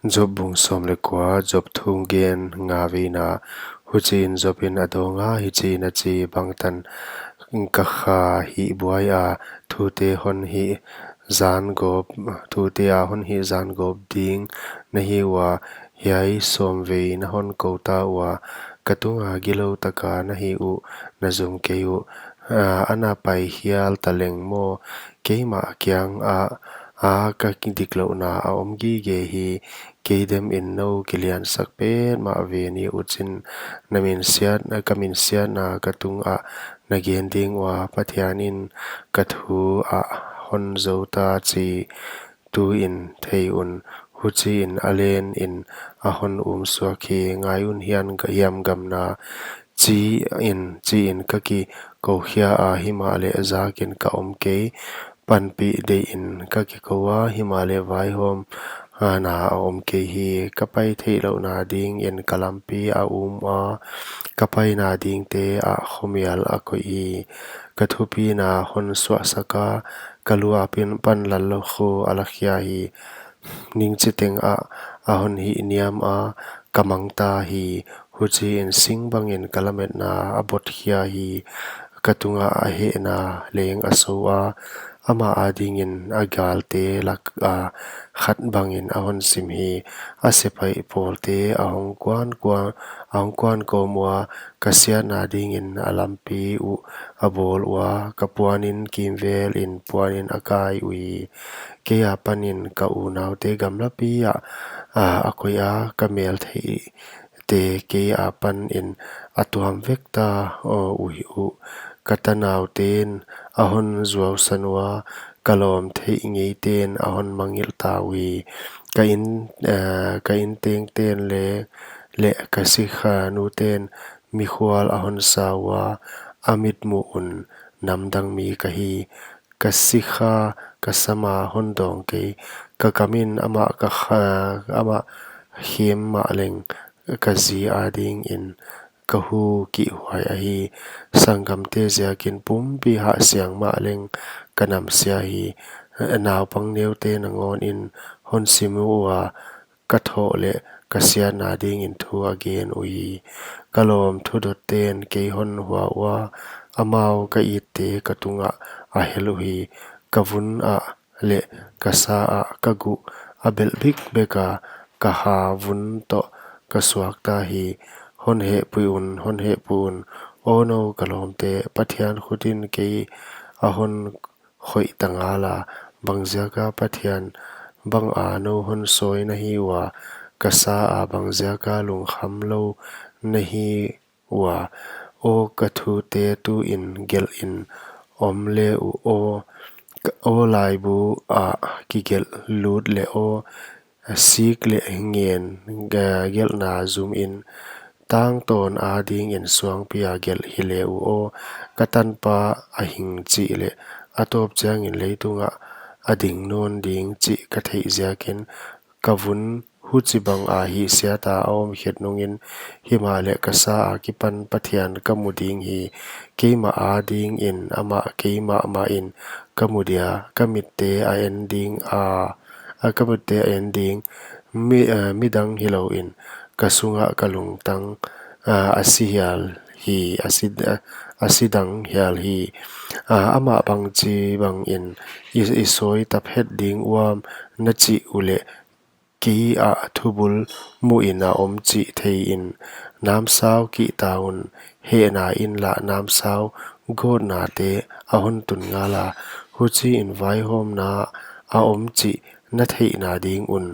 job bung som le kwa job thung gen nga ve na hu chin job in adonga hi chi na chi bangtan ka kha hi buai a thu te hon hi zan gop thu te a hon hi zan gop ding na hi wa hiai som ve na hon ko ta wa katunga gilo taka na hi u na zum ke u ana pai hial taleng mo keima kyang a ka diklo na a om gi ge hi keidem in no kilian sakpe ma ve ni uchin namin siat na kamin siat na katung a na gen ding wa pathianin kathu a hon zota chi tu in thei un hu chi in alen in a hon swa khi ngai un hian ka hiam gam na chi in ka ki ko hia a himale zakin ka om ke panpi de in ka ki ko wa himale vai hom na om ke hi kapai thei lo na ding in kalampi a a kapai na ding te a khomial a ko i kathupi na hon swa saka kalua pin pan lallo kho alakhia hi ning chiteng a hon hi niam a kamangta hi huchi in sing bangin kalamet na abot hia hi katunga a he na leng aso a ama ading in agal te lak a khat bangin a hon sim hi a sepai pol te ahong kwan ko mwa kasia na ding in alampi u abol wa kapuanin kimvel in puanin akai ui keya panin ka u nau te gamla pi akoya kamel thei te ke pan in atuam vekta o ui u katanau ten ahon zuaw sanwa kalom thei ngei ten ahon mangil tawi ka in teng ten le kasikha nu ten mi khwal ahon sawa amit mu un namdang mi kahi kasikha kasama hondong ke kakamin ama hiem ma leng kazi ading in kahu ki huai ahi sangam te ziakin pum pi ha siang ma leng kanam sia hi naw pang neu te nangon in hon simu wa katho le kasia na ding in thu again ui kalom thu dot ten ke hon huwa wa amao ka ite katunga a helu hi kavun a le kasa a kagu abel bik beka kaha vun to kasuak ta hi hon he pun ono kalom te pathian khutin ke ahon khoi tangala bangzia ka pathian bang ano hon soi na hi wa kasa a bangzia ka lung kham lo na hi wa o kathu te tu in gel in om le u o lai bu a ki gel lut le o sik le ngien ga gel na zoom in tang ton a ding in suang pia gel hile u o katan pa a hing chi le atop chang in leitunga ading non ding chi ka thei ziakin kavun hu chi bang a hi siata om het nungin himale kasa a kipan pathian kamuding hi keima a ding in ama keima ma in kamudia kamitte a ending a kamutte ending midang hilo in kasunga kalung tang asihial hi asidang hial hi ama bang chi bang in isoi taphet ding wam na chi ule ki a thubul mu ina om chi thei in nam sao ki taun he na in la nam sao god na te ahon tun ngala hu chi in vai hom na a om chi na thei na ding un